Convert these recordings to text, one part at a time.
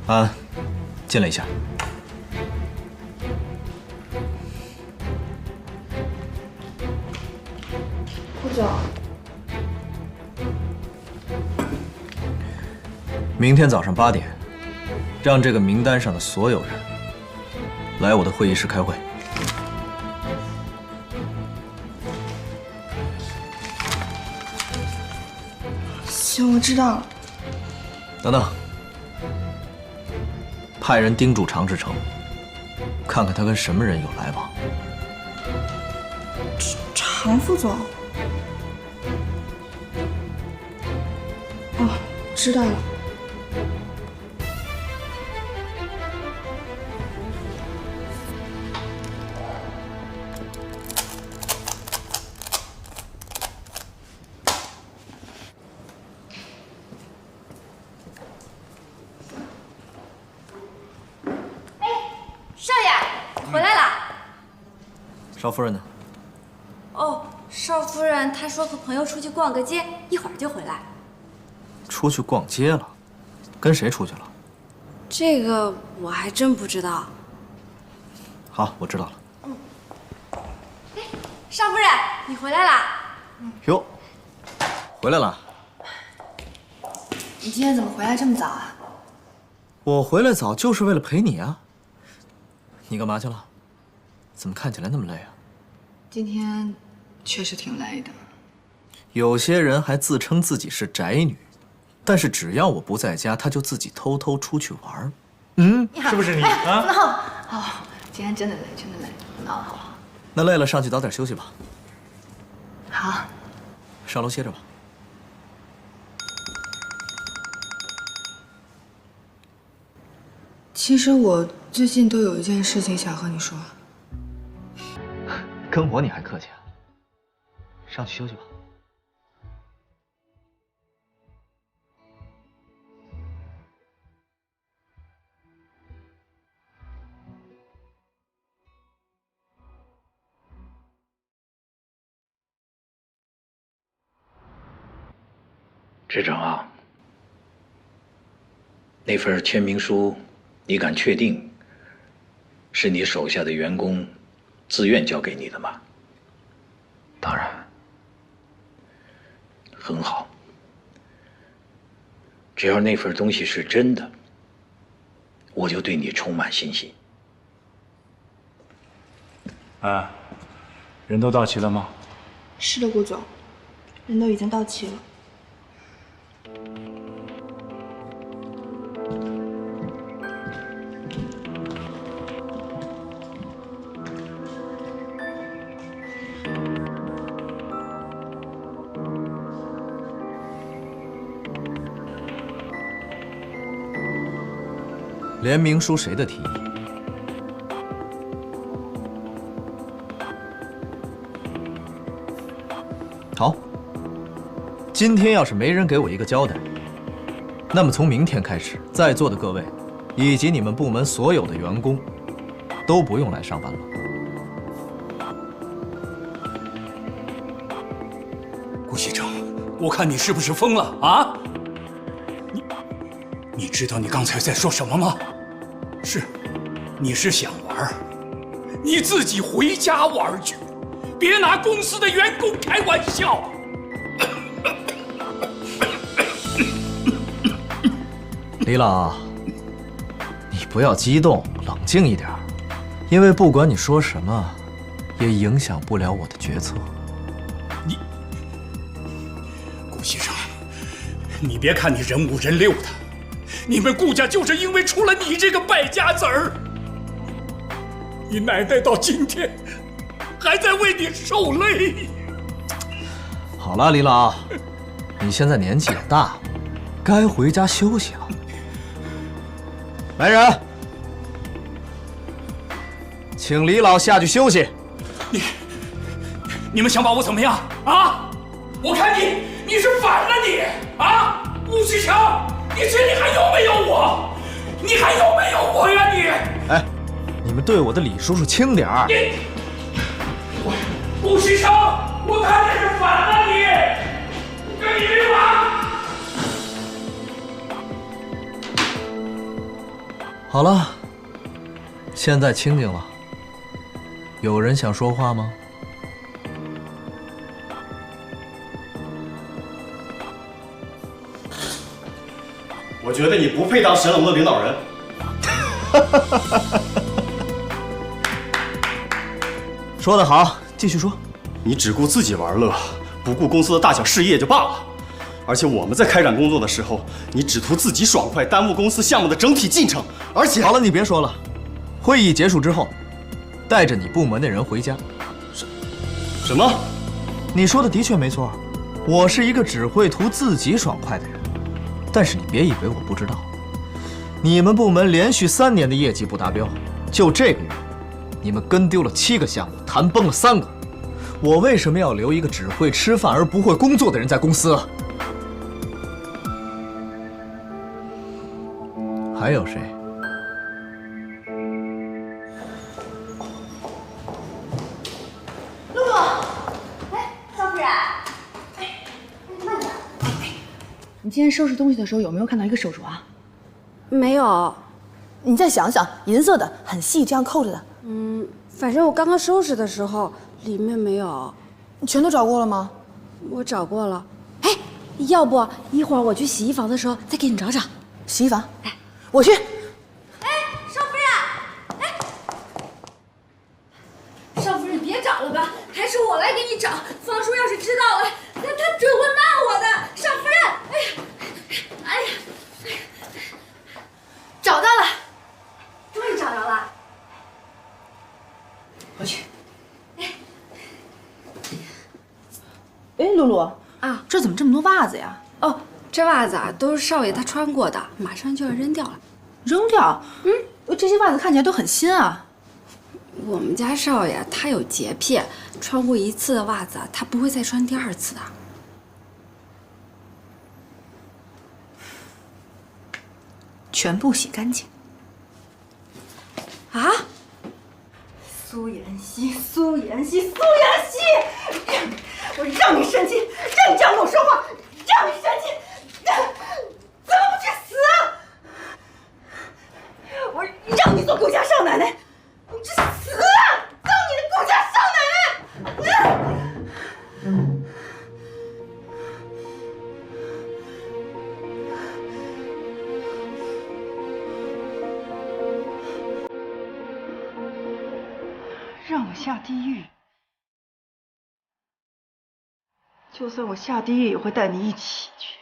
安，进来一下。顾总，明天早上8点，让这个名单上的所有人来我的会议室开会。行，我知道了。等等，派人盯住常志成，看看他跟什么人有来往。常副总。哦，知道了。少爷，回来啦！少夫人呢？哦，少夫人她说和朋友出去逛个街，一会儿就回来。出去逛街了？跟谁出去了？这个我还真不知道。好，我知道了。哎，少夫人，你回来啦？哟，回来了。你今天怎么回来这么早啊？我回来早就是为了陪你啊。你干嘛去了？怎么看起来那么累啊？今天确实挺累的。有些人还自称自己是宅女，但是只要我不在家，她就自己偷偷出去玩。是不是你啊？不闹了。好，今天真的累，真的累，不闹了，好不好？那累了上去早点休息吧。好。上楼歇着吧。其实我最近都有一件事情想和你说。跟我你还客气啊？上去休息吧。志成啊，那份签名书，你敢确定是你手下的员工自愿交给你的吗？当然。很好。只要那份东西是真的，我就对你充满信心。啊，人都到齐了吗？是的，顾总，人都已经到齐了。联名书谁的提议？好，今天要是没人给我一个交代，那么从明天开始，在座的各位，以及你们部门所有的员工，都不用来上班了。顾西城，我看你是不是疯了啊？你知道你刚才在说什么吗？你是想玩，你自己回家玩去，别拿公司的员工开玩笑。李老，你不要激动，冷静一点，因为不管你说什么，也影响不了我的决策。顾先生，你别看你人五人六的，你们顾家就是因为出了你这个败家子儿。你奶奶到今天还在为你受累。好了，李老，你现在年纪也大了，该回家休息了。来人，请李老下去休息。你们想把我怎么样啊？我看你是反了你啊！顾西城，你心里还有没有我？你还有没有我呀你？哎，你们对我的李叔叔轻点儿。顾西城，我看你是反了你，我跟你没完！好了，现在清静了。有人想说话吗？我觉得你不配当神龙的领导人。说得好，继续说。你只顾自己玩乐，不顾公司的大小事业就罢了。而且我们在开展工作的时候，你只图自己爽快，耽误公司项目的整体进程。而且，好了，你别说了。会议结束之后，带着你部门的人回家。什么？你说的的确没错，我是一个只会图自己爽快的人。但是你别以为我不知道，你们部门连续3年的业绩不达标，就这个月，你们跟丢了7个项目，谈崩了3个。我为什么要留一个只会吃饭而不会工作的人在公司？还有谁？露露，哎，少夫人，哎，慢点。你今天收拾东西的时候有没有看到一个手镯？没有。你再想想，银色的，很细，这样扣着的。反正我刚刚收拾的时候里面没有。你全都找过了吗？我找过了。哎，要不一会儿我去洗衣房的时候再给你找找。洗衣房？哎，我去。哎，少夫人，哎，少夫人别找了吧，还是我来给你找。方叔要是知道了，他准会骂我的。少夫人，哎呀，哎呀，找到了，终于找着了。我去。哎，露露啊，这怎么这么多袜子呀？哦，这袜子啊都是少爷他穿过的，马上就要扔掉了。扔掉？这些袜子看起来都很新啊。我们家少爷他有洁癖，穿过1次的袜子，他不会再穿第2次的。全部洗干净。啊？苏妍希，苏妍希，苏妍希！我让你生气，让你这样跟我说话，让你生气，怎么不去死啊？我让你做顾家少奶奶，你去死啊！当你的顾家少奶奶！让我下地狱，就算我下地狱，也会带你一起去。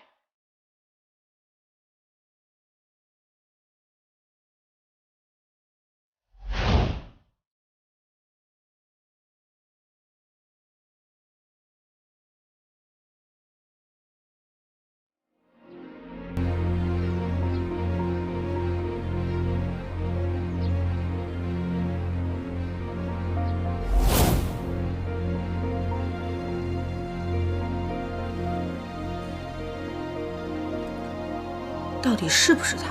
到底是不是他？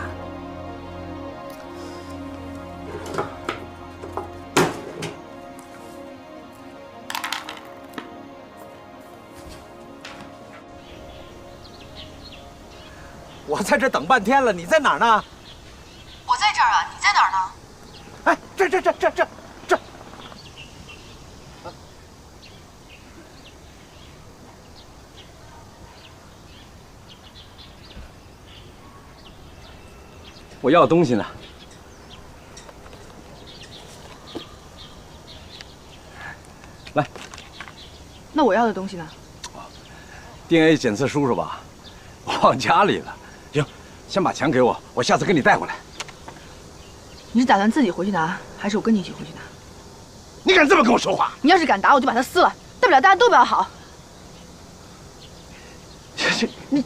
我在这等半天了，你在哪儿呢？我在这儿啊，你在哪儿呢？哎，这。我要东西呢。来，那我要的东西呢？ DNA 检测书是吧？我忘家里了。行，先把钱给我，我下次给你带回来。你是打算自己回去拿，还是我跟你一起回去拿？你敢这么跟我说话？你要是敢打我，就把它撕了，大不了大家都不要好。你，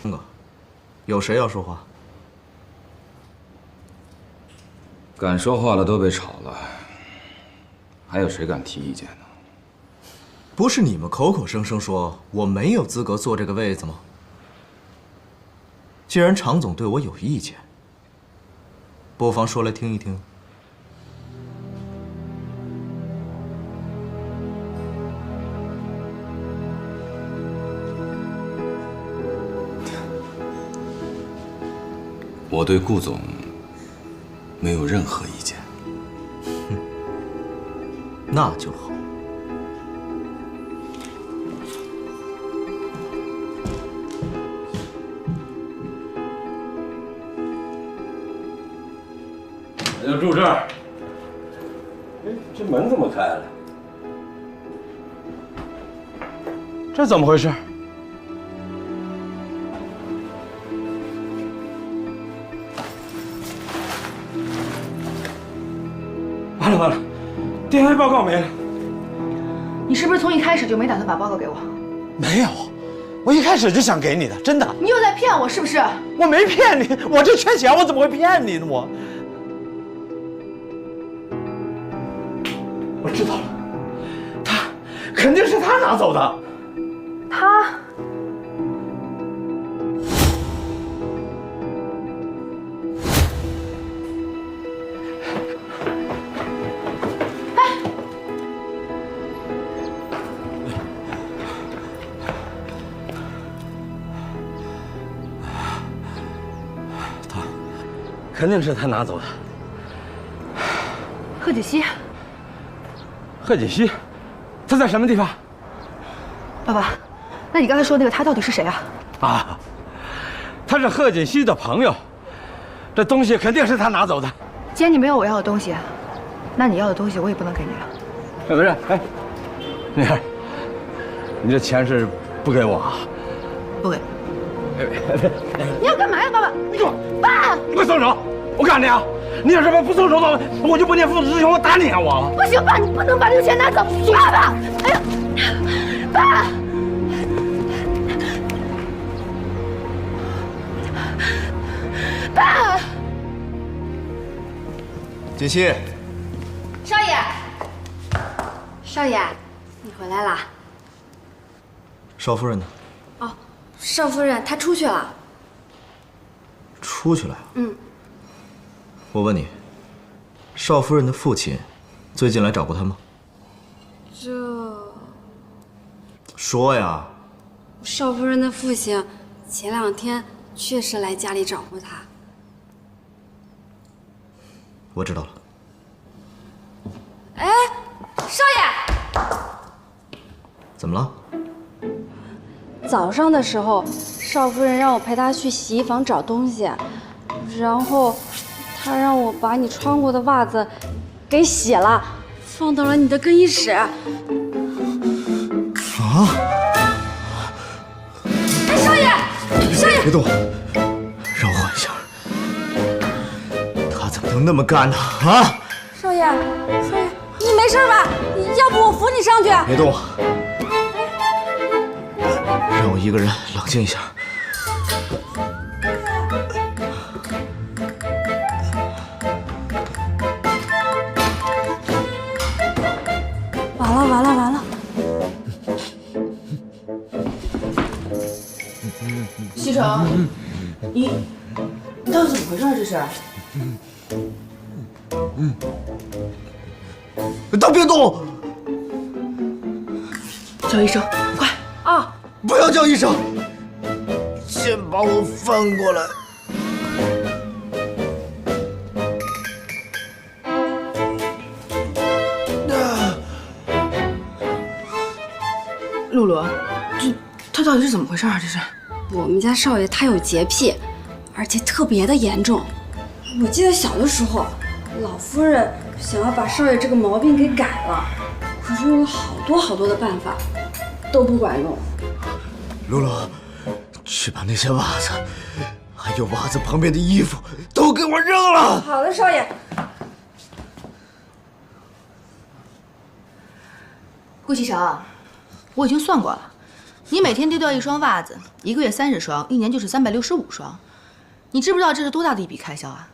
三哥，有谁要说话？ 敢说话的都被炒了，还有谁敢提意见呢？不是你们口口声声说我没有资格坐这个位子吗？既然常总对我有意见，不妨说来听一听。我对顾总没有任何意见。那就好。我就住这儿。哎，这门怎么开了？这怎么回事？完了完了，DNA 报告没了。你是不是从一开始就没打算把报告给我？没有，我一开始就想给你的，真的。你又在骗我是不是？我没骗你，我这缺钱，我怎么会骗你呢？我知道了，他肯定是他拿走的。他。肯定是他拿走的。贺锦熙，贺锦熙，他在什么地方？爸爸，那你刚才说那个他到底是谁啊？啊，他是贺锦熙的朋友，这东西肯定是他拿走的。既然你没有我要的东西，那你要的东西我也不能给你了。不是，哎，女儿，你这钱是不给我啊？不给。你要干嘛呀，爸爸？你给我，爸！你给我松手！我告诉你啊，你要是不松手的话，我就不念父子之情，我打你啊！我不行，爸，你不能把这个钱拿走，爸爸！哎呀，爸！爸！锦溪，少爷，少爷，你回来啦？少夫人呢？哦，少夫人她出去了。出去了呀？嗯。我问你，少夫人的父亲最近来找过她吗？这……说呀。少夫人的父亲前2天确实来家里找过她。我知道了。哎，少爷，怎么了？早上的时候，少夫人让我陪她去洗衣房找东西，然后她让我把你穿过的袜子给洗了，放到了你的更衣室。啊！哎，少爷，少爷，别动，让我缓一下。他怎么能那么干呢？啊！少爷，少爷，你没事吧？要不我扶你上去？别动，让我一个人冷静一下。完了！西城，你到底怎么回事？这是？都别动！叫医生，快！啊！不要叫医生，先把我翻过来。露露，他到底是怎么回事啊？这是？我们家少爷他有洁癖，而且特别的严重。我记得小的时候，老夫人想要把少爷这个毛病给改了，可是用了好多的办法，都不管用。露露，去把那些袜子，还有袜子旁边的衣服都给我扔了。好的，少爷。顾启成，我已经算过了，你每天丢掉1双袜子，1个月30双，1年就是365双。你知不知道这是多大的一笔开销啊？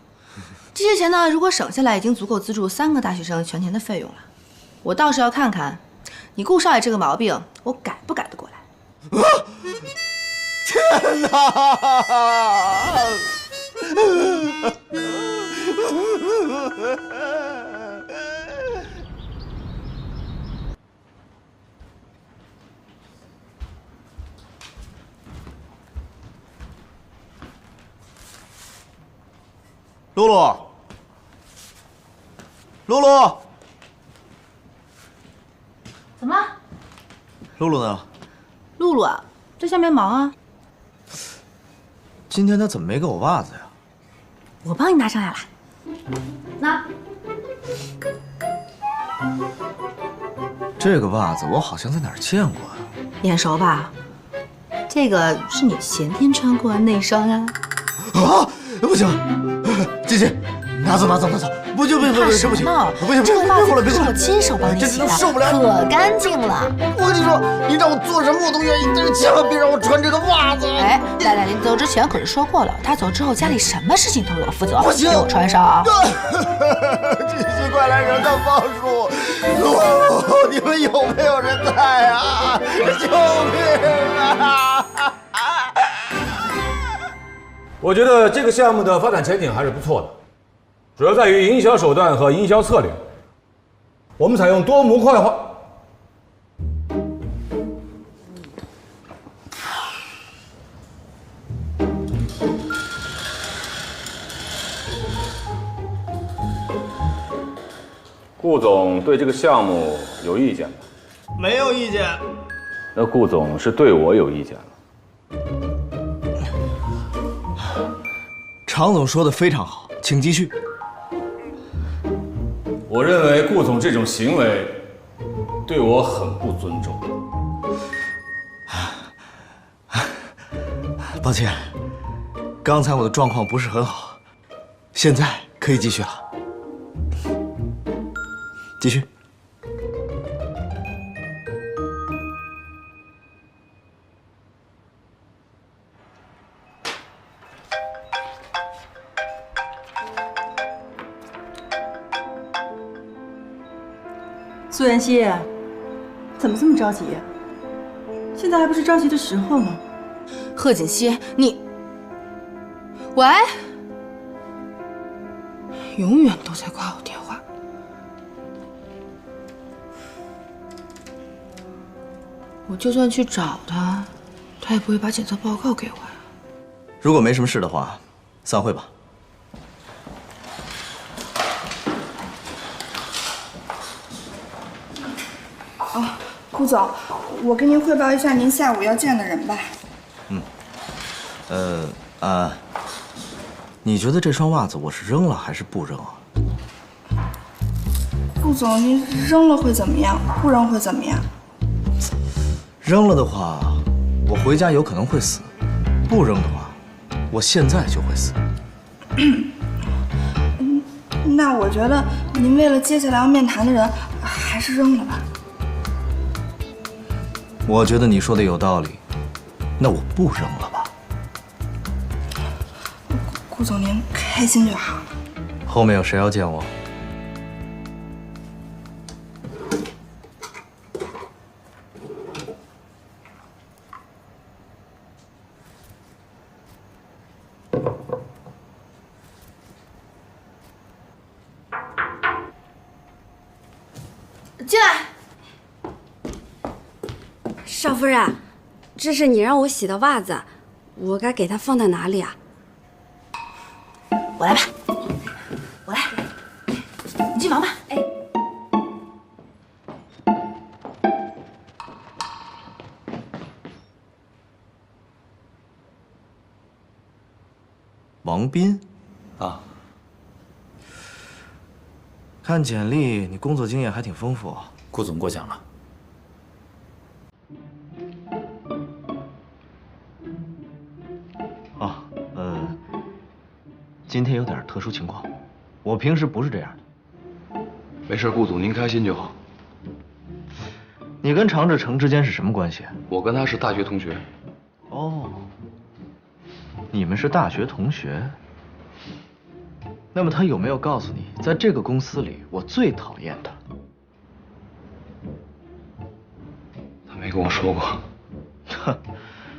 这些钱呢，如果省下来，已经足够资助3个大学生全年的费用了。我倒是要看看，你顾少爷这个毛病，我改不改得过来？啊！天哪！露露，露露，怎么了？露露呢？露露啊，在下面忙啊。今天她怎么没给我袜子呀？我帮你拿上来了。拿。这个袜子我好像在哪儿见过啊？眼熟吧？这个是你前天穿过的那双啊。啊！不行，姐姐，拿走！不行，怕什么呢？这个袜子是我亲手帮你洗的，受不了，可干净了。我跟你说，你让我做什么我都愿意，但是千万别让我穿这个袜子。哎，赖赖，你走之前可是说过了，他走之后家里什么事情都由我负责。不行，给我穿上啊！这些快来人看放鼠！露，你们有没有人在啊？救命啊！我觉得这个项目的发展前景还是不错的，主要在于营销手段和营销策略。我们采用多模块化。顾总对这个项目有意见吗？没有意见。那顾总是对我有意见了。常总说的非常好，请继续。我认为顾总这种行为对我很不尊重。抱歉，刚才我的状况不是很好，现在可以继续了。继续。苏妍希，怎么这么着急？现在还不是着急的时候呢。贺锦熙，你，喂，永远都在挂我电话。我就算去找他，他也不会把检测报告给我呀。如果没什么事的话，散会吧。顾总，我跟您汇报一下您下午要见的人吧。你觉得这双袜子我是扔了还是不扔啊？顾总，您扔了会怎么样？不扔会怎么样？扔了的话，我回家有可能会死；不扔的话，我现在就会死。那我觉得您为了接下来要面谈的人，还是扔了吧。我觉得你说的有道理，那我不扔了吧。顾总，您开心就好。后面有谁要见我？进来。少夫人，这是你让我洗的袜子，我该给它放在哪里啊？我来吧，我来，你进房吧。哎，王斌，啊，看简历，你工作经验还挺丰富。顾总过奖了。今天有点特殊情况，我平时不是这样的。没事，顾总您开心就好。你跟常志成之间是什么关系？我跟他是大学同学。哦，你们是大学同学？那么他有没有告诉你，在这个公司里我最讨厌他？他没跟我说过。哼，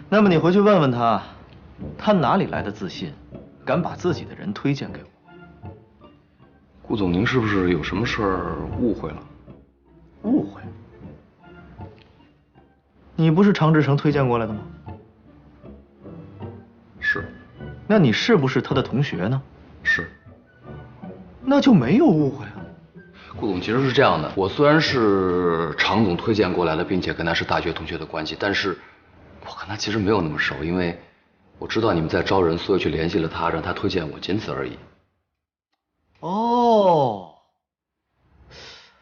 那么你回去问问他，他哪里来的自信？敢把自己的人推荐给我？顾总，您是不是有什么事儿误会了？误会？你不是常志成推荐过来的吗？是。那你是不是他的同学呢？是。那就没有误会啊。顾总，其实是这样的，我虽然是常总推荐过来的，并且跟他是大学同学的关系，但是我跟他其实没有那么熟，因为我知道你们在招人，所以去联系了他，让他推荐我，仅此而已。哦，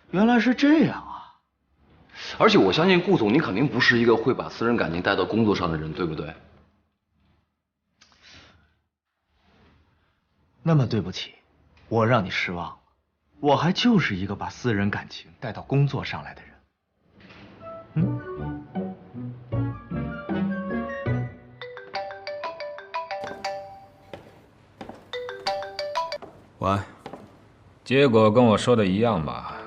原来是这样啊！而且我相信顾总，你肯定不是一个会把私人感情带到工作上的人，对不对？那么对不起，我让你失望了。我还就是一个把私人感情带到工作上来的人。晚安。结果跟我说的一样吧？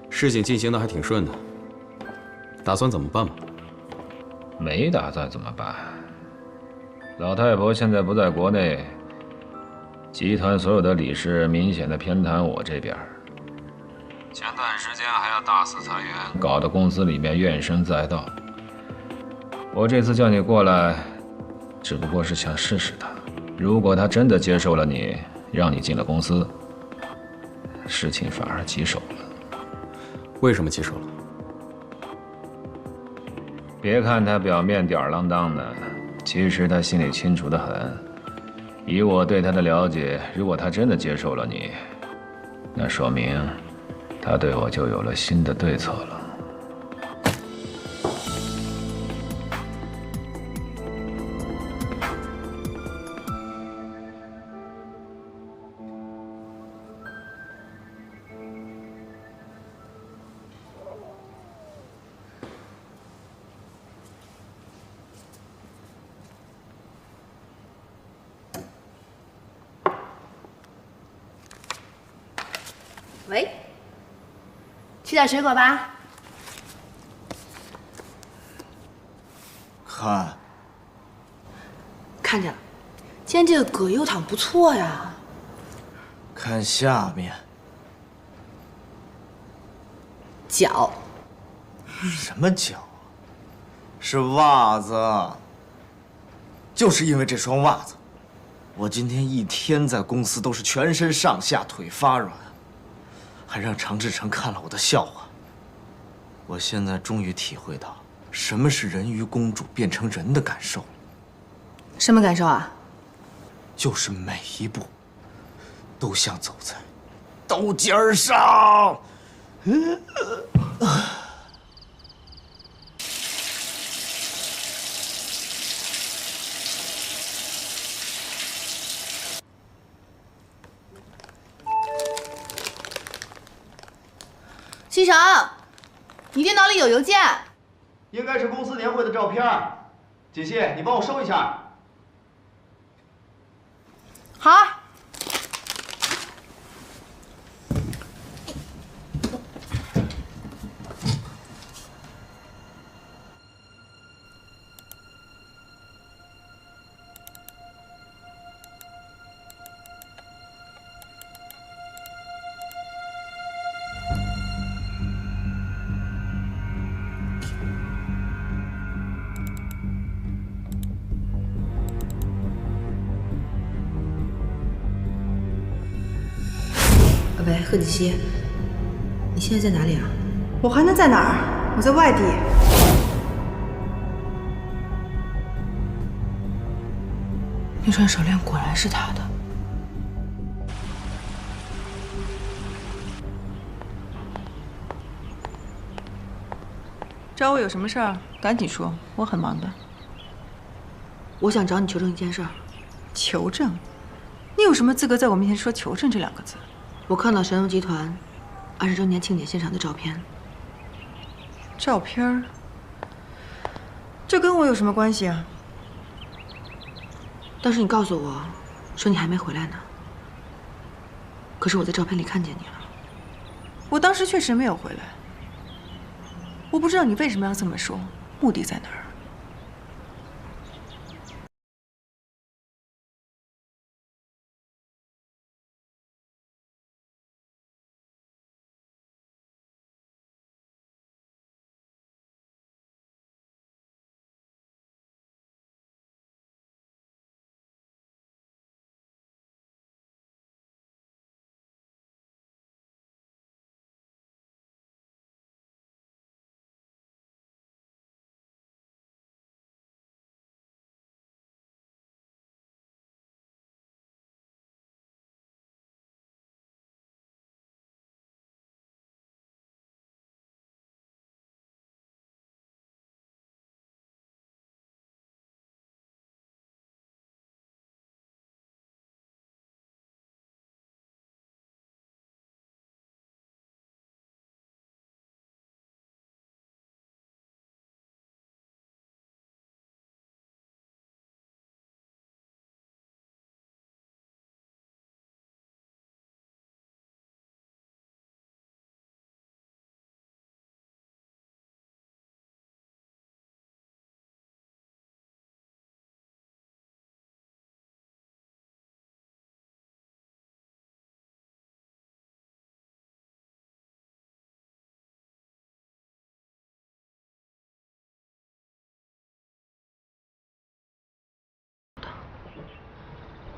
事情进行的还挺顺的，打算怎么办吗？没打算怎么办？老太婆现在不在国内，集团所有的理事明显的偏袒我这边。前段时间还要大肆裁员，搞得公司里面怨声载道。我这次叫你过来，只不过是想试试他。如果他真的接受了你，让你进了公司，事情反而棘手了。为什么棘手了？别看他表面吊儿郎当的，其实他心里清楚得很。以我对他的了解，如果他真的接受了你，那说明他对我就有了新的对策了。喂，吃点水果吧。看见了，今天这个葛优躺不错呀。看下面，脚。什么脚啊？是袜子。就是因为这双袜子，我今天一天在公司都是全身上下腿发软，还让常志成看了我的笑话。我现在终于体会到什么是人鱼公主变成人的感受了。什么感受啊？就是每一步都像走在刀尖上。西城，你电脑里有邮件。应该是公司年会的照片。锦溪，你帮我收一下。好。喂，贺锦溪，你现在在哪里啊？我还能在哪儿？我在外地。那串手链果然是他的。找我有什么事儿？赶紧说，我很忙的。我想找你求证一件事儿。求证？你有什么资格在我面前说求证这两个字？我看到神龙集团20周年庆典现场的照片。照片？这跟我有什么关系啊？当时你告诉我，说你还没回来呢。可是我在照片里看见你了。我当时确实没有回来。我不知道你为什么要这么说，目的在哪儿？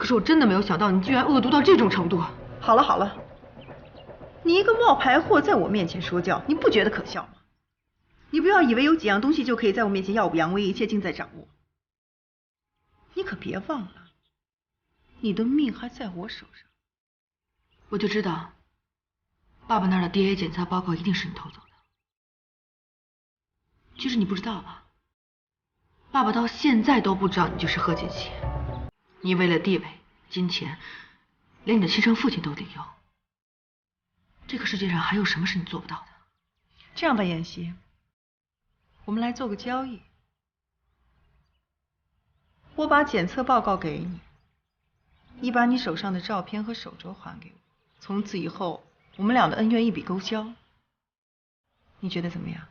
可是我真的没有想到你居然恶毒到这种程度。好了好了，你一个冒牌货在我面前说教，你不觉得可笑吗？你不要以为有几样东西就可以在我面前耀武扬威，一切尽在掌握。你可别忘了，你的命还在我手上。我就知道，爸爸那儿的 DNA 检测报告一定是你偷走的。其实你不知道吧？爸爸到现在都不知道你就是贺锦熙。你为了地位、金钱，连你的亲生父亲都利用。这个世界上还有什么是你做不到的？这样吧，妍希，我们来做个交易。我把检测报告给你，你把你手上的照片和手镯还给我，从此以后我们俩的恩怨一笔勾销。你觉得怎么样？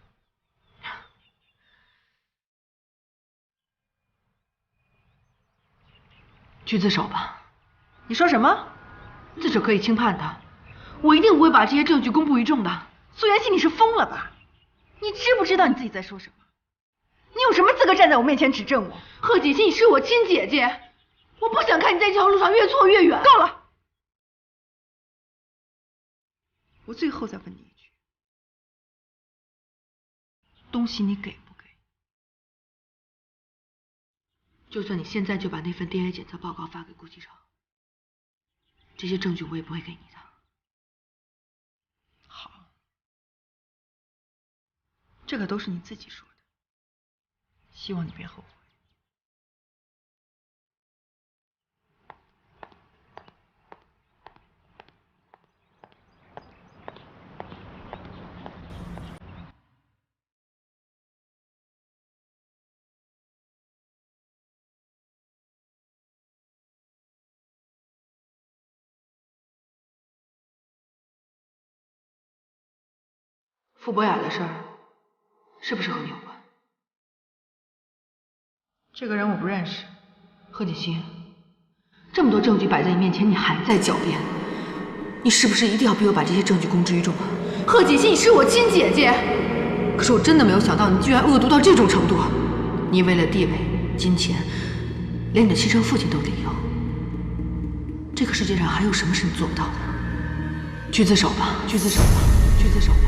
去自首吧。你说什么？自首可以轻判的，我一定不会把这些证据公布于众的。苏妍希，你是疯了吧？你知不知道你自己在说什么？你有什么资格站在我面前指证我？贺锦熙，你是我亲姐姐，我不想看你在这条路上越错越远。够了！我最后再问你一句，东西你给不给？就算你现在就把那份 DNA 检测报告发给顾继成，这些证据我也不会给你的。好，这可都是你自己说的，希望你别后悔。傅博雅的事儿，是不是和你有关？这个人我不认识。贺锦熙，这么多证据摆在你面前，你还在狡辩，你是不是一定要逼我把这些证据公之于众啊？贺锦熙，你是我亲姐姐，可是我真的没有想到你居然恶毒到这种程度。你为了地位、金钱，连你的亲生父亲都利用。这个世界上还有什么是你做不到的？去自首吧，去自首吧，去自首吧。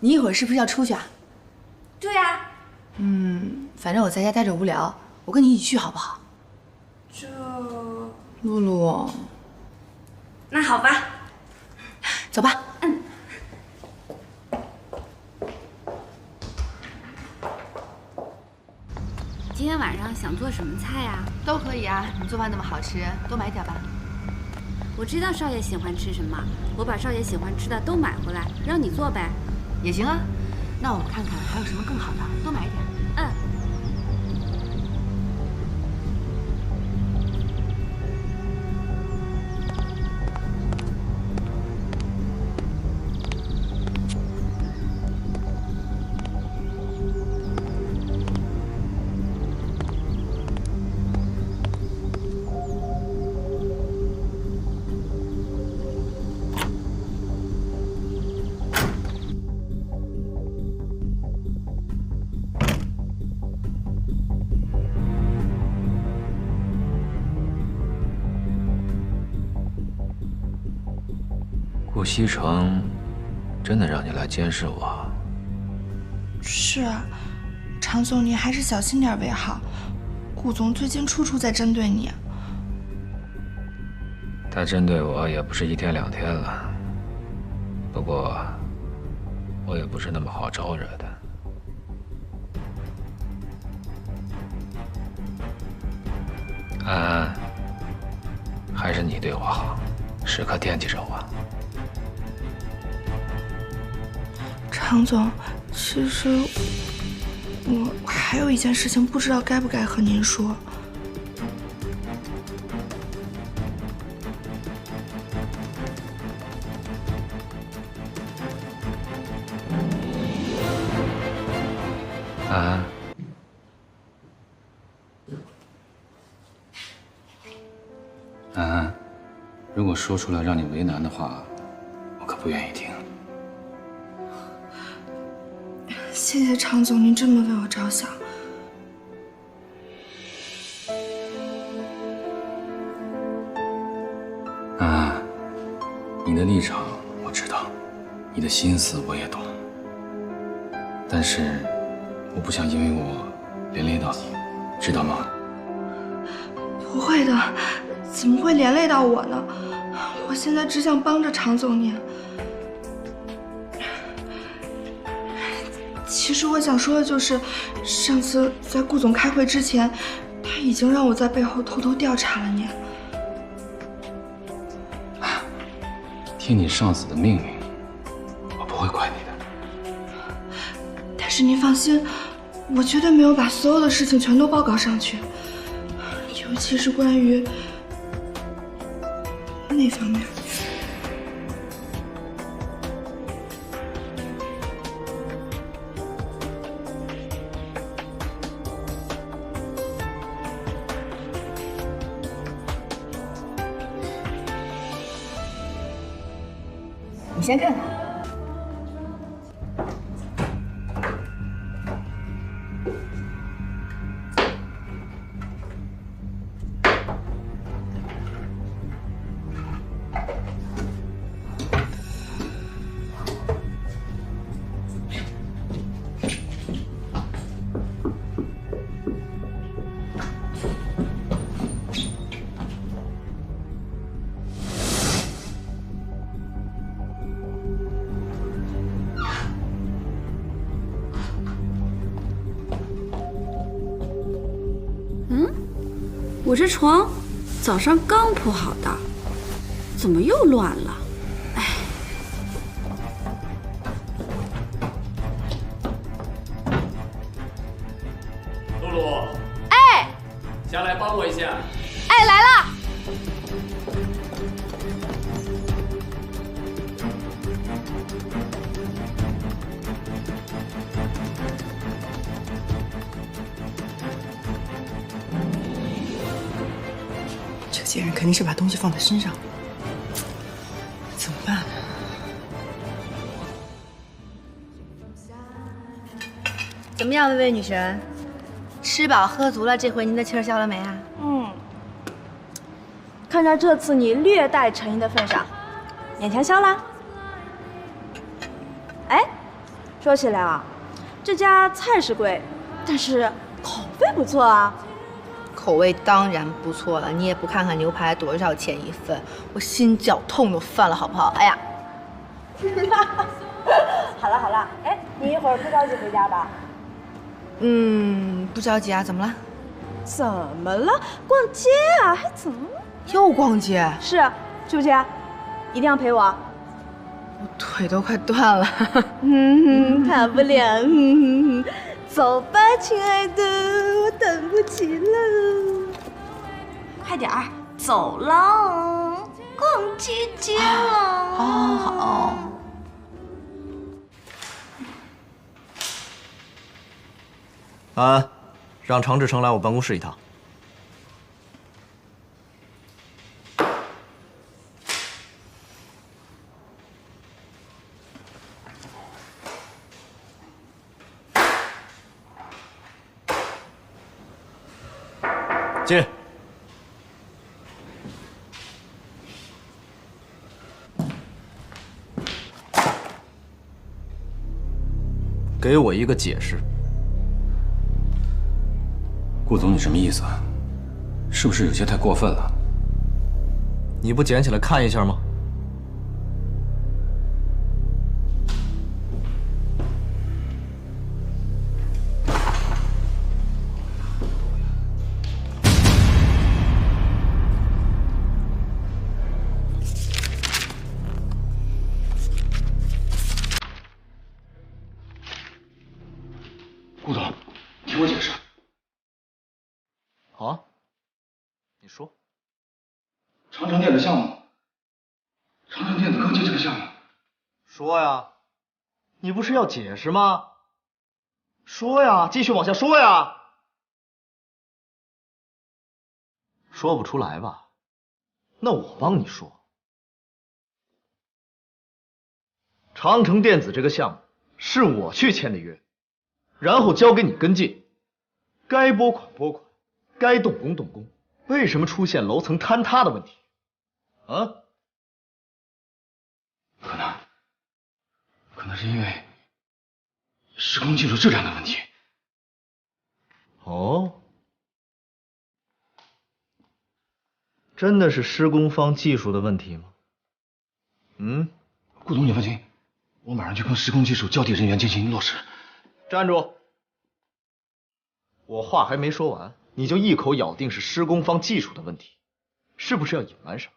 你一会儿是不是要出去啊？对呀。反正我在家待着无聊，我跟你一起去好不好？露露，那好吧，走吧。今天晚上想做什么菜呀？都可以啊，你做饭那么好吃，多买点吧。我知道少爷喜欢吃什么，我把少爷喜欢吃的都买回来，让你做呗。也行啊，那我们看看还有什么更好的，多买一点。顾西城真的让你来监视我？是啊，常总，你还是小心点为好。顾总最近处处在针对你。他针对我也不是一天两天了，不过我也不是那么好招惹的。安安，还是你对我好，时刻惦记着我。常总，其实我还有一件事情，不知道该不该和您说。安安，安安，如果说出来让你为难的话，我可不愿意听。谢谢常总，您这么为我着想。安安，你的立场我知道，你的心思我也懂，但是我不想因为我连累到你，知道吗？不会的，怎么会连累到我呢？我现在只想帮着常总您。其实我想说的就是，上次在顾总开会之前，他已经让我在背后偷偷调查了您。听你上司的命令，我不会怪你的。但是您放心，我绝对没有把所有的事情全都报告上去，尤其是关于那方面。你先看看。我这床早上刚铺好的，怎么又乱了？哎，露露，哎，下来帮我一下。哎，来了。这个贱人肯定是把东西放在身上，怎么办呢？怎么样，薇薇女神？吃饱喝足了，这回您的气儿消了没啊？看在这次你略带诚意的份上，勉强消啦。哎，说起来啊，这家菜是贵，但是口味不错啊。口味当然不错了，你也不看看牛排多少钱一份，我心绞痛都犯了，好不好？哎呀，好了好了，哎，你一会儿不着急回家吧？不着急啊，怎么了？怎么了？逛街啊，还怎么？又逛街？是，去不去？一定要陪我。我腿都快断了。怕不了。走吧，亲爱的，我等不及了。快点儿，走了，逛街街了。好。安安，让常志成来我办公室一趟。进。给我一个解释。顾总，你什么意思啊？是不是有些太过分了？你不捡起来看一下吗？顾总，听我解释。好啊，你说。长城电子项目，长城电子科技这个项目。说呀，你不是要解释吗？说呀，继续往下说呀。说不出来吧？那我帮你说。长城电子这个项目是我去签的约，然后交给你跟进，该拨款拨款，该动工动工。为什么出现楼层坍塌的问题？啊？可能是因为施工技术质量的问题。哦，真的是施工方技术的问题吗？顾总，你放心，我马上去跟施工技术交替人员进行落实。站住！我话还没说完，你就一口咬定是施工方技术的问题，是不是要隐瞒什么？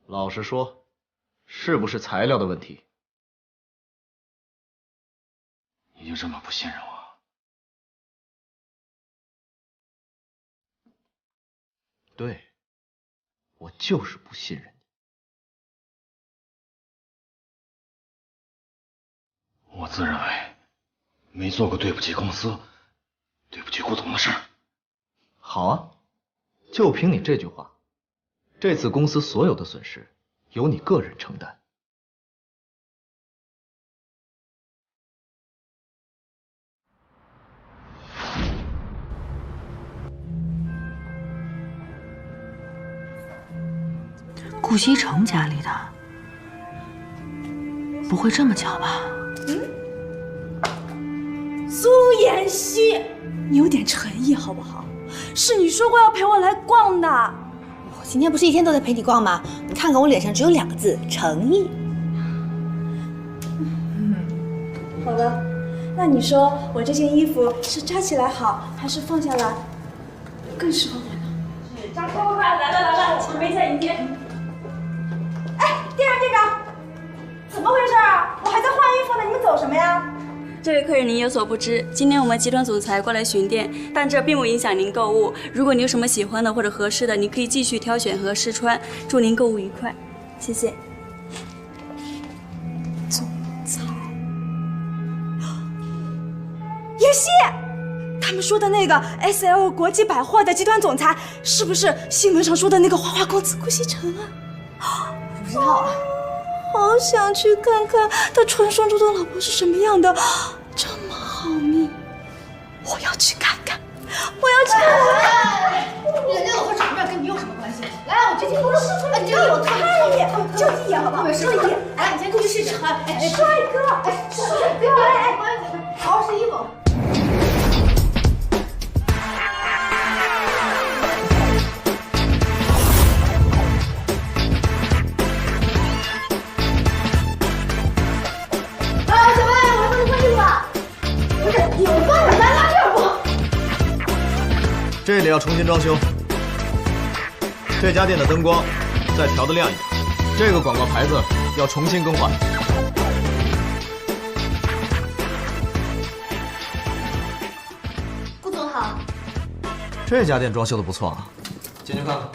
老实说，是不是材料的问题？你就这么不信任我？对，我就是不信任你。我自认为没做过对不起公司、对不起顾总的事儿。好啊，就凭你这句话，这次公司所有的损失由你个人承担。顾西城家里的，不会这么巧吧？苏妍希，你有点诚意好不好？是你说过要陪我来逛的。我今天不是一天都在陪你逛吗？你看看我脸上只有2个字：诚意。好的，那你说我这件衣服是扎起来好，还是放下来更适合我呢？扎快快快，来了，准备一下迎接。哎，店长，怎么回事啊？我还在换衣服呢，你们走什么呀？这位客人您有所不知，今天我们集团总裁过来巡店，但这并不影响您购物。如果您有什么喜欢的或者合适的，你可以继续挑选和试穿。祝您购物愉快，谢谢。总裁，妍希，他们说的那个 SL 国际百货的集团总裁，是不是新闻上说的那个花花公子顾西城啊？不知道啊。好想去看看他传说中的老婆是什么样的，这么好命，我要去看看，我要去看看。人家老婆长这样跟你有什么关系？来，我这件不是试穿，你让我看一眼，就一眼好不好？就一眼。来，你先过去试试。哎，帅哥，哎，帅哥，哎，好好试衣服。这里要重新装修，这家店的灯光再调得亮一点，这个广告牌子要重新更换。顾总好。这家店装修的不错啊，进去看看。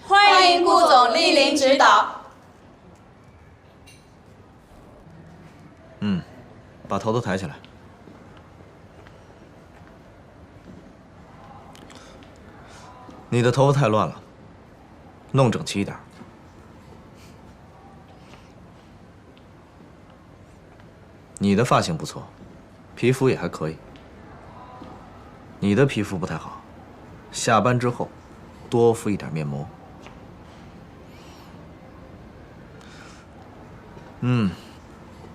欢迎顾总莅临指导。把头都抬起来。你的头发太乱了，弄整齐一点。你的发型不错，皮肤也还可以。你的皮肤不太好，下班之后多敷一点面膜。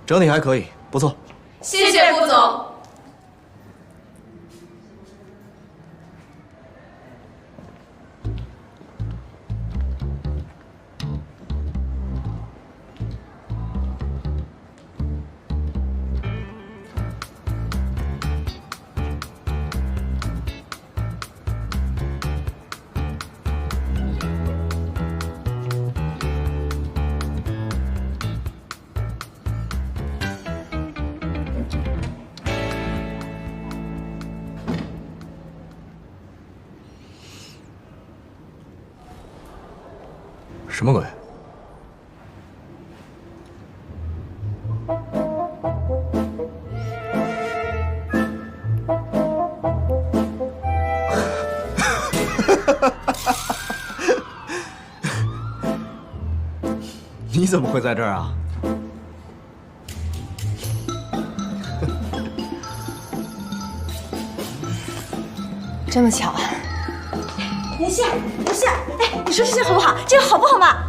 整体还可以，不错。谢谢顾总。什么鬼？你怎么会在这儿啊？这么巧啊！妍希，哎，你说这件好不好？这个好不好嘛？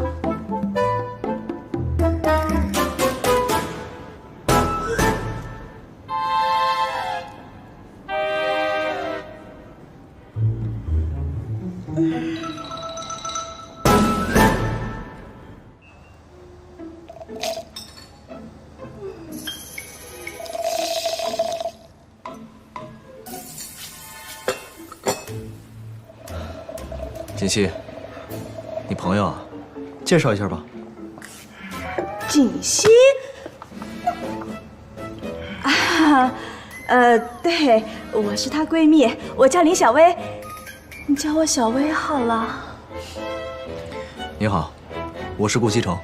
锦溪，你朋友啊，介绍一下吧。锦溪，啊，对，我是她闺蜜，我叫林小薇，你叫我小薇好了。你好，我是顾西城，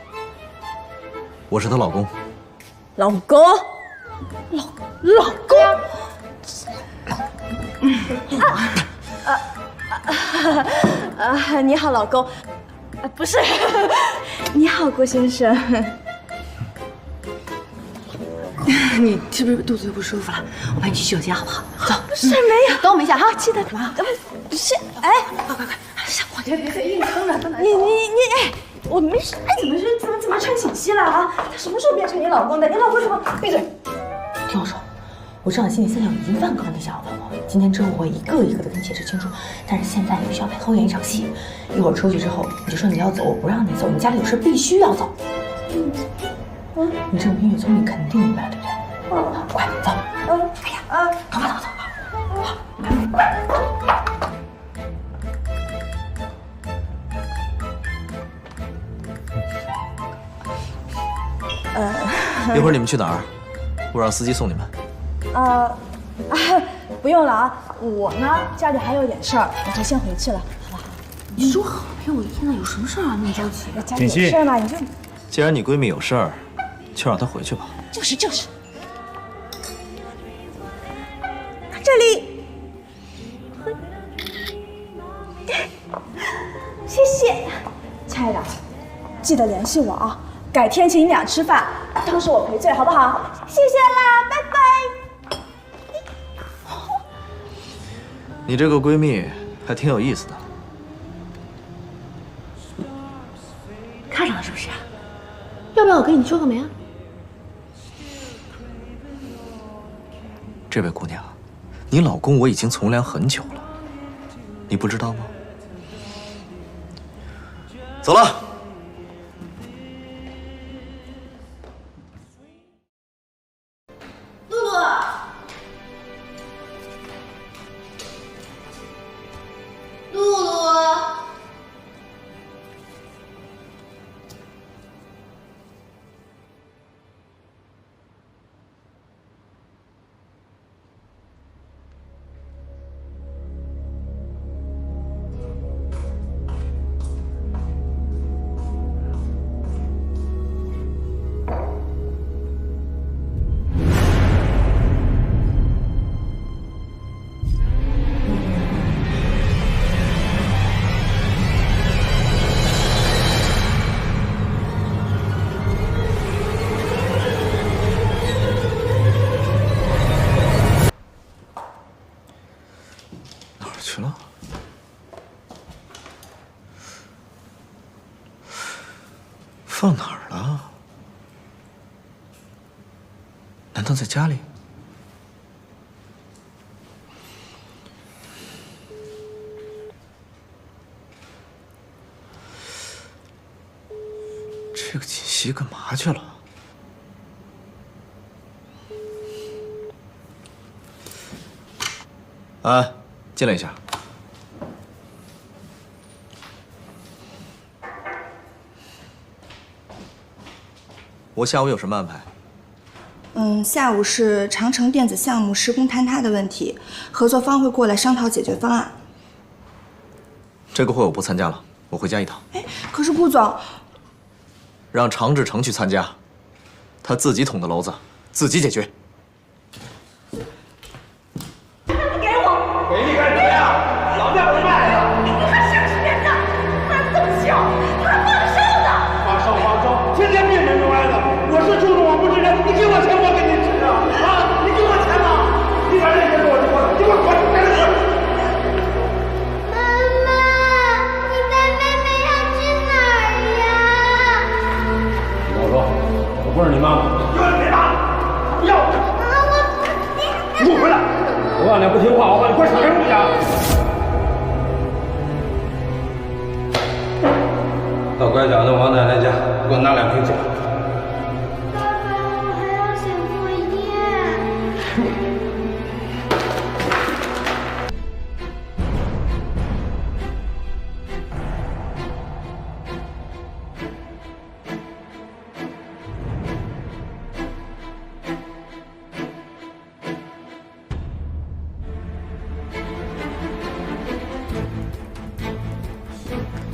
我是她老公。老公，老公，你好，老公，不是，你好，郭先生。你是不是肚子又不舒服了？我陪你去洗手间好不好？走。不是没有，等我们一下哈。记得什么？不是，哎，快，我别硬撑着，你，哎，我没事，哎，怎么成锦溪了啊？他什么时候变成你老公的？你老公什么？闭嘴！听我说。我知道你心理色调已经万个问题想要问我，今天之后我会一个一个的跟你解释清楚。但是现在你必须要陪后演一场戏，一会儿出去之后你就说你要走，我不让你走，你家里有事必须要走。你这种音乐聪明，肯定明白了，对不对？好，快走。哎呀，走。一会儿你们去哪儿？我让司机送你们。不用了啊，我呢家里还有点事儿，我就先回去了，好吧？你说好陪我一天的，有什么事啊？那么着急？家里有事嘛，你就……既然你闺蜜有事儿，就让她回去吧。就是，这里，谢谢，亲爱的，记得联系我啊，改天请你俩吃饭，当是我赔罪，好不好？谢谢啦，拜拜。你这个闺蜜还挺有意思的。看上了是不是？要不要我跟你做个媒啊？这位姑娘，你老公我已经从良很久了，你不知道吗？走了。去了？放哪儿了？难道在家里？这个锦溪干嘛去了？啊，进来一下。我下午有什么安排？下午是长城电子项目施工坍塌的问题，合作方会过来商讨解决方案。这个会我不参加了。我回家一趟。哎，可是顾总，让常志成去参加，他自己捅的娄子，自己解决。给我！给你干什么呀？老娘不卖了！你还是不是变态？孩子这么小，还发着烧呢！发烧，天天病人中来的。我是注重我不是人，你给我钱，我给你吃啊！啊，你给我钱吗？你把这钱给我就完了，你给我滚，赶紧滚！我不是你妈妈，有你别打，不要！你给我回来！我告诉你不听话，我把你关小黑屋去！到拐角的王奶奶家，给我拿2瓶酒。爸爸，我还要写作业。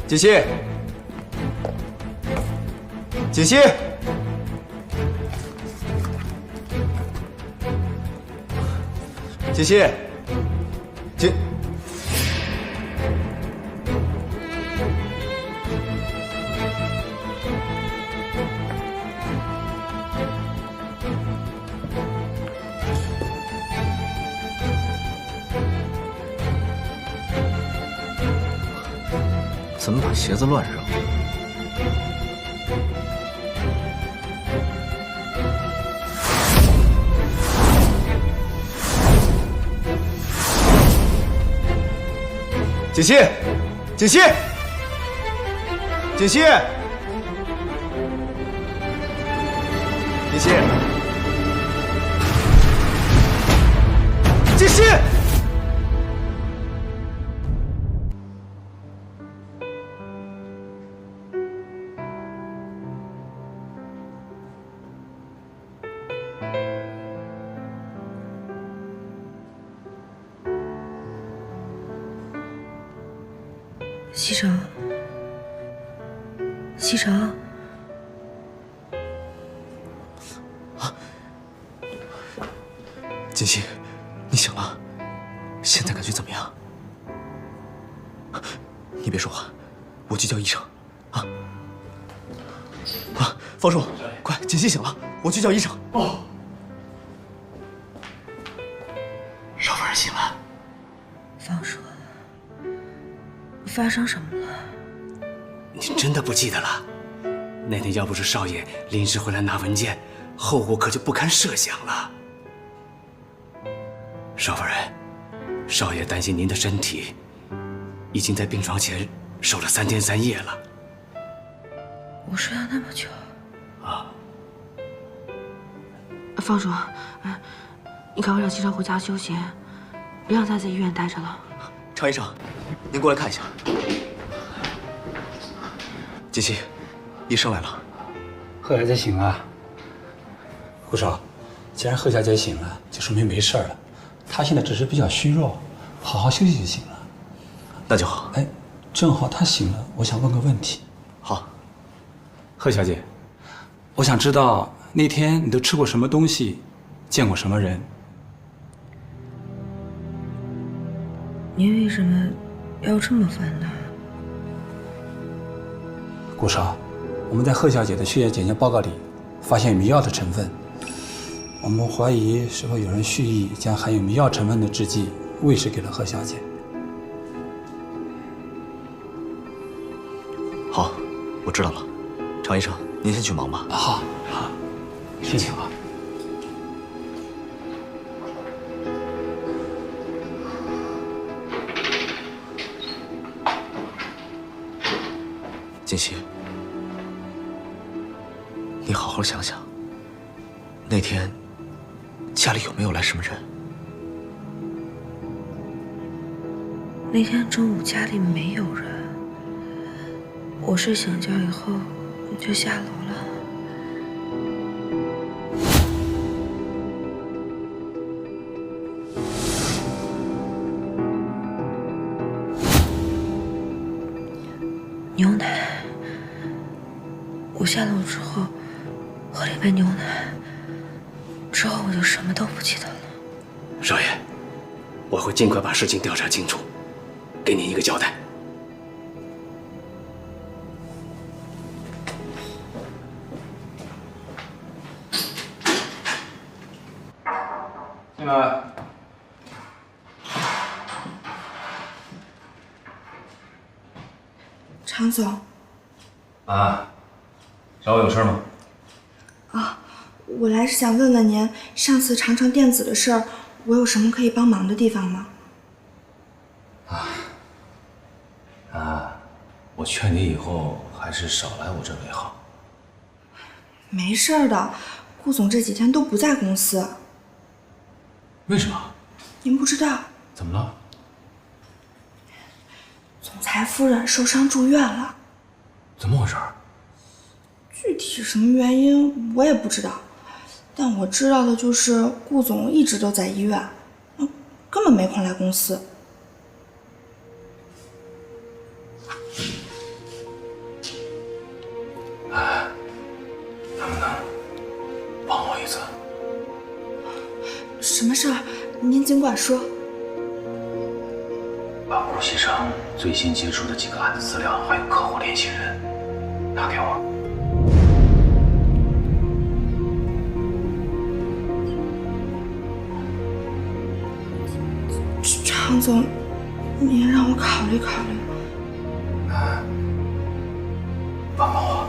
锦溪，锦溪，锦溪，锦，怎么把鞋子乱扔？锦溪，锦溪，锦溪，锦溪，锦溪。西城，西城，锦溪，你醒了，现在感觉怎么样？你别说话，我去叫医生。啊！方叔，快，锦溪醒了，我去叫医生。哦。少夫人醒了。方叔，发生什么了？你真的不记得了？那天要不是少爷临时回来拿文件，后果可就不堪设想了。少夫人，少爷担心您的身体，已经在病床前守了3天3夜了。我睡了那么久。啊。方叔，你赶快让西城回家休息，别让他在医院待着了。常医生，您过来看一下。锦溪，医生来了。贺小姐醒了。顾少，既然贺小姐醒了，就说明没事了。她现在只是比较虚弱，好好休息就行了。那就好。哎，正好她醒了，我想问个问题。好。贺小姐，我想知道那天你都吃过什么东西，见过什么人？您为什么要这么问呢？顾少，我们在贺小姐的血液检验报告里发现有迷药的成分，我们怀疑是否有人蓄意将含有迷药成分的制剂喂食给了贺小姐。好，我知道了。常医生，您先去忙吧。好，好，谢谢啊。锦溪，你好好想想，那天家里有没有来什么人？那天中午家里没有人，我睡醒觉以后就下楼了。牛奶。我下楼之后喝了一杯牛奶，之后我就什么都不记得了。少爷，我会尽快把事情调查清楚，给您一个交代。进来。常总。啊，找我有事吗？啊，我来是想问问您，上次长城电子的事儿，我有什么可以帮忙的地方吗？我劝你以后还是少来我这为好。没事儿的，顾总这几天都不在公司。为什么？您不知道？怎么了？总裁夫人受伤住院了。怎么回事？具体什么原因我也不知道，但我知道的就是顾总一直都在医院，根本没空来公司。能不能帮我一次？什么事儿？您尽管说。把顾西城最新接触的几个案子资料还有客户联系人拿给我。常总，您让我考虑考虑。帮帮我。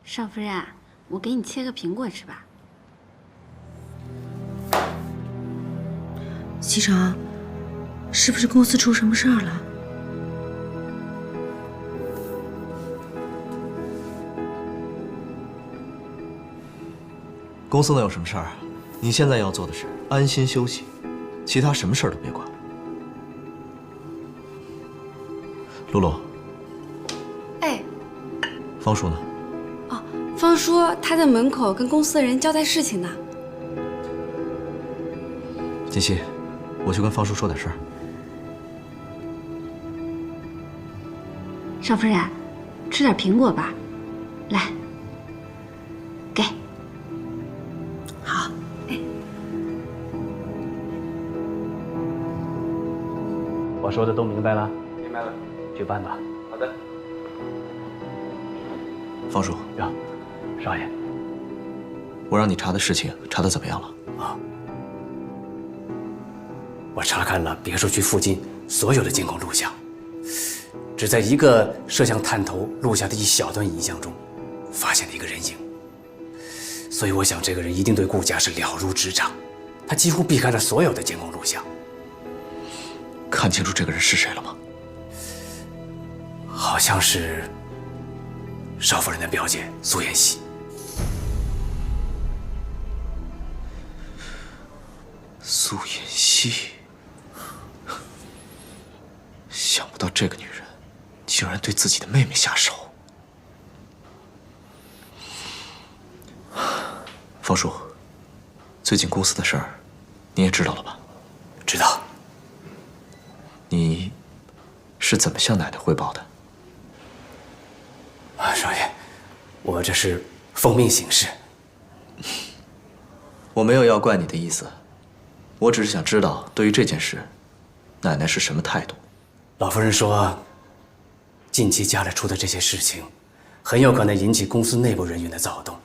少夫人，我给你切个苹果吃吧。西城，是不是公司出什么事儿了？公司能有什么事儿？你现在要做的是安心休息，其他什么事儿都别管。露露，哎，方叔呢？哦，方叔他在门口跟公司的人交代事情呢。锦溪，我去跟方叔说点事儿。少夫人，吃点苹果吧，来，给。好。我说的都明白了？明白了，去办吧。好的。方叔，呀，少爷，我让你查的事情查得怎么样了？啊，我查看了别墅区附近所有的监控录像，只在一个摄像探头录下的一小段影像中，发现了一个人影。所以我想，这个人一定对顾家是了如指掌，他几乎避开了所有的监控录像。看清楚这个人是谁了吗？好像是少夫人的表姐苏妍希。苏妍希，想不到这个女人竟然对自己的妹妹下手。方叔，最近公司的事儿，你也知道了吧？知道。你是怎么向奶奶汇报的？啊，少爷，我这是奉命行事。我没有要怪你的意思，我只是想知道对于这件事，奶奶是什么态度。老夫人说，近期家里出的这些事情，很有可能引起公司内部人员的躁动，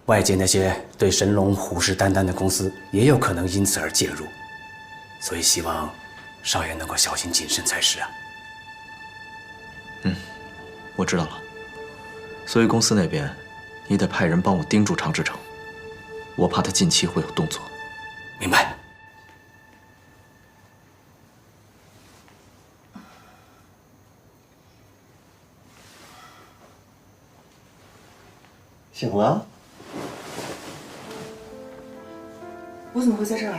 外界那些对神龙虎视眈眈的公司也有可能因此而介入，所以希望少爷能够小心谨慎才是啊。我知道了，所以公司那边，你得派人帮我盯住常志成，我怕他近期会有动作。明白。醒了？我怎么会在这儿？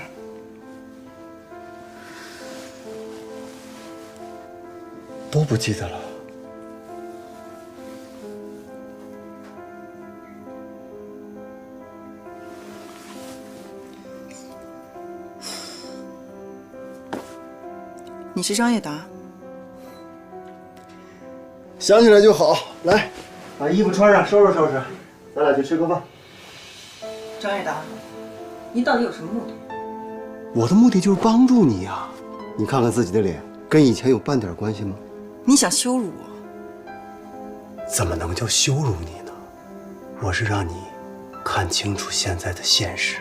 都不记得了。你是张叶达？想起来就好。来，把衣服穿上，收拾收拾，咱俩去吃个饭。张叶达，你到底有什么目的？我的目的就是帮助你呀。你看看自己的脸，跟以前有半点关系吗？你想羞辱我？怎么能叫羞辱你呢？我是让你看清楚现在的现实，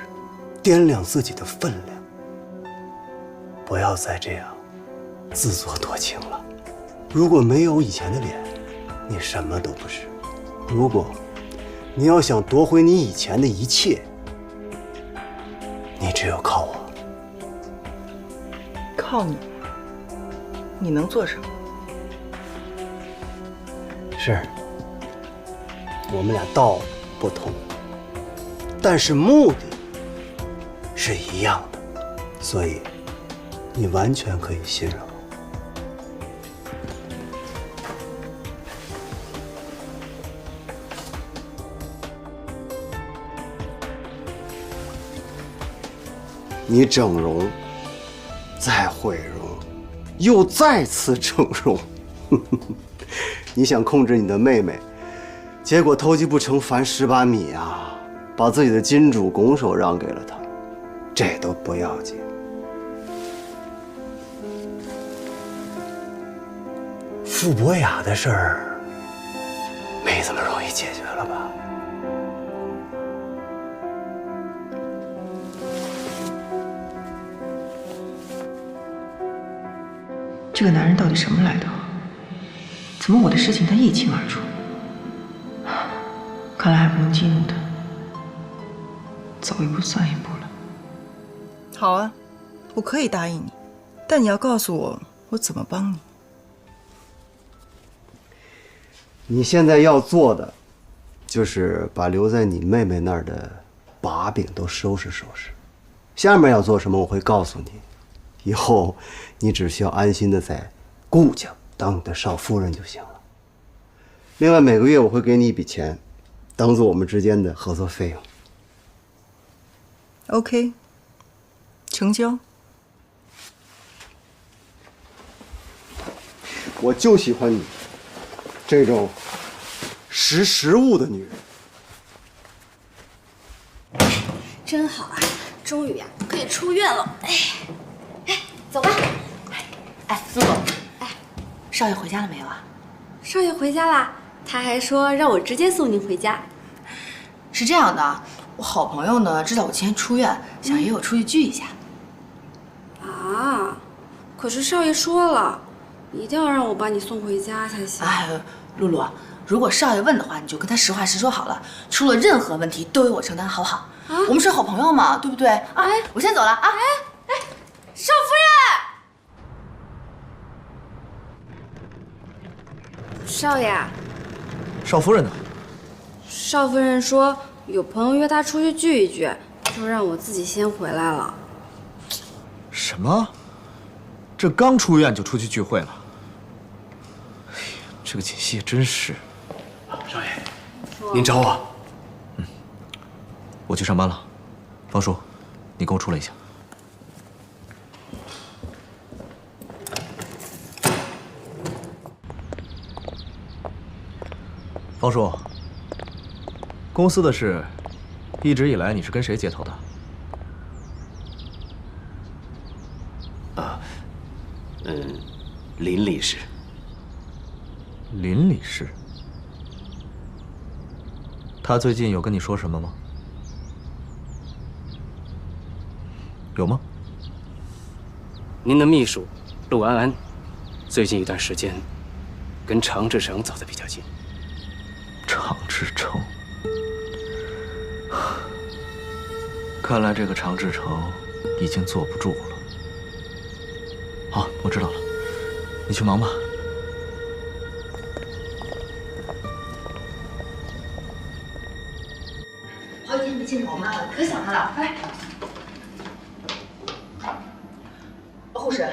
掂量自己的分量，不要再这样自作多情了。如果没有以前的脸，你什么都不是。如果你要想夺回你以前的一切，你只有靠我。靠你？你能做什么？是，我们俩道不同，但是目的是一样的，所以你完全可以信任我。你整容，再毁容，又再次整容，你想控制你的妹妹，结果偷鸡不成反蚀把米啊，把自己的金主拱手让给了她，这都不要紧。傅博雅的事儿，没这么容易解决了吧？这个男人到底什么来头？怎么我的事情他一清二楚？看来还不能激怒他，走一步算一步了。好啊，我可以答应你，但你要告诉我，我怎么帮你。你现在要做的，就是把留在你妹妹那儿的把柄都收拾收拾。下面要做什么，我会告诉你。以后你只需要安心的在顾家当你的少夫人就行了。另外，每个月我会给你一笔钱，当做我们之间的合作费用。OK， 成交。我就喜欢你这种识时务的女人。真好啊，终于呀可以出院了。哎，走吧。哎，露露，哎，少爷回家了没有啊？少爷回家啦，他还说让我直接送您回家。是这样的，我好朋友呢知道我今天出院，想约我出去聚一下。啊，可是少爷说了，一定要让我把你送回家才行。哎，露露，如果少爷问的话，你就跟他实话实说好了，出了任何问题都由我承担，好不好？啊，我们是好朋友嘛，对不对？啊，我先走了啊！少夫人，少爷，少夫人呢？少夫人说有朋友约她出去聚一聚，就让我自己先回来了。什么？这刚出院就出去聚会了？哎呀，这个锦溪也真是。少爷，您找我？我去上班了。方叔，你跟我出来一下。方叔，公司的事，一直以来你是跟谁接头的？林理事。林理事，他最近有跟你说什么吗？有吗？您的秘书陆安安，最近一段时间跟常志成走得比较近。常志成，看来这个常志成已经坐不住了。好，我知道了，你去忙吧。好几天没见着我妈了，可想她了。哎，护士，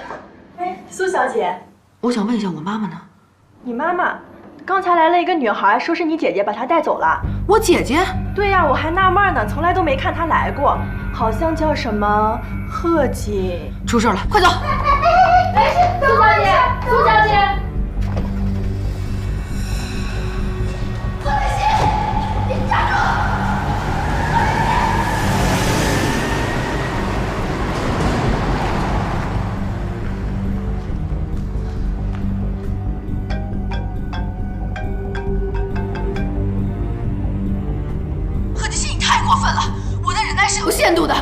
哎，苏小姐，我想问一下，我妈妈呢？你妈妈刚才来了一个女孩，说是你姐姐把她带走了。我姐姐？对呀，我还纳闷呢，从来都没看她来过，好像叫什么贺锦。出事了，快走！哎，苏小姐，苏小姐。贺美熙，你站住！贺锦熙，你太过分了！我的忍耐是有限度的，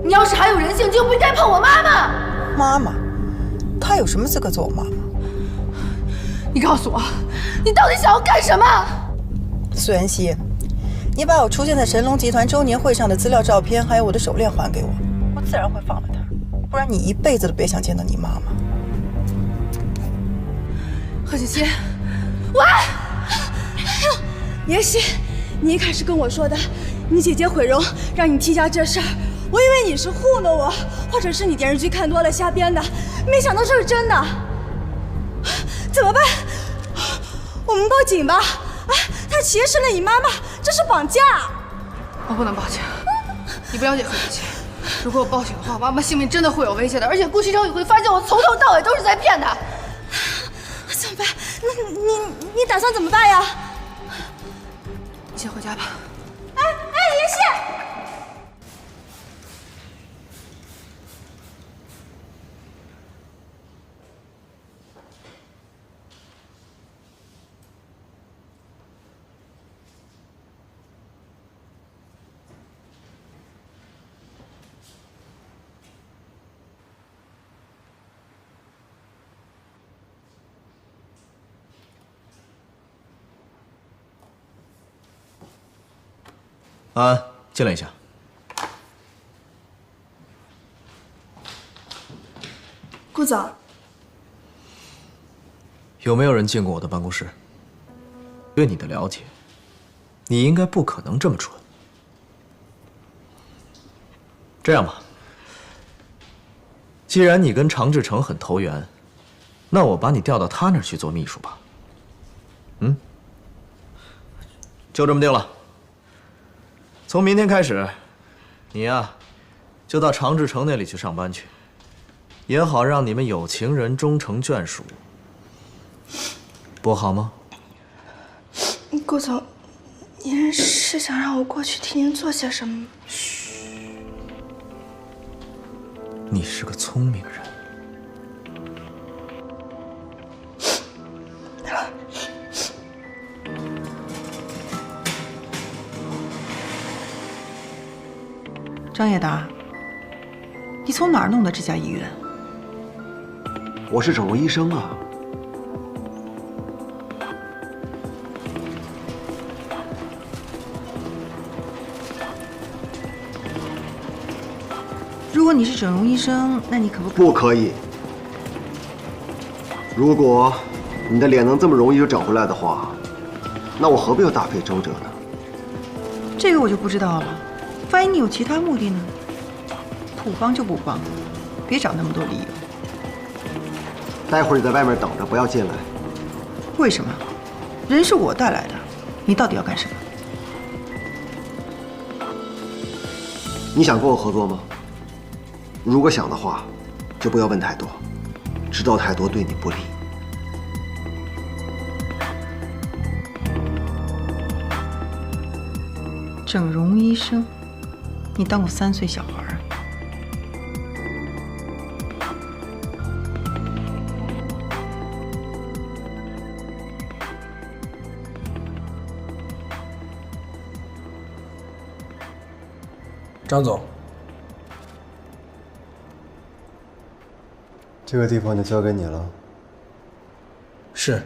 你要是还有人性，就不应该碰我妈妈。妈妈，她有什么资格做我妈妈？你告诉我，你到底想要干什么？苏妍希，你把我出现在神龙集团周年会上的资料、照片，还有我的手链还给我，我自然会放了她。不然你一辈子都别想见到你妈妈。贺锦熙，喂！妍希，你一开始跟我说的，你姐姐毁容让你替家这事儿，我以为你是糊弄我，或者是你电视剧看多了瞎编的，没想到这是真的。怎么办？我们报警吧！啊，他挟持了你妈妈，这是绑架。我不能报警，你不了解贺锦熙。如果我报警的话，妈妈性命真的会有危险的，而且顾西城也会发现我从头到尾都是在骗他。怎么办？那你打算怎么办呀？你先回家吧。哎，妍希。安安，进来一下。顾总，有没有人进过我的办公室？对你的了解，你应该不可能这么蠢。这样吧，既然你跟常志成很投缘，那我把你调到他那儿去做秘书吧。嗯，就这么定了。从明天开始，你呀，就到常志成那里去上班去，也好让你们有情人终成眷属，不好吗？顾总，您是想让我过去替您做些什么吗？你是个聪明人。张叶达，你从哪儿弄的这家医院？我是整容医生啊。如果你是整容医生，那你可不不可以。如果你的脸能这么容易就整回来的话，那我何必要大费周折呢？这个我就不知道了。万一你有其他目的呢？不帮就不帮，别找那么多理由。待会儿你在外面等着，不要进来。为什么？人是我带来的，你到底要干什么？你想跟我合作吗？如果想的话，就不要问太多，知道太多对你不利。整容医生，你当过3岁小孩啊？张总，这个地方就交给你了。是。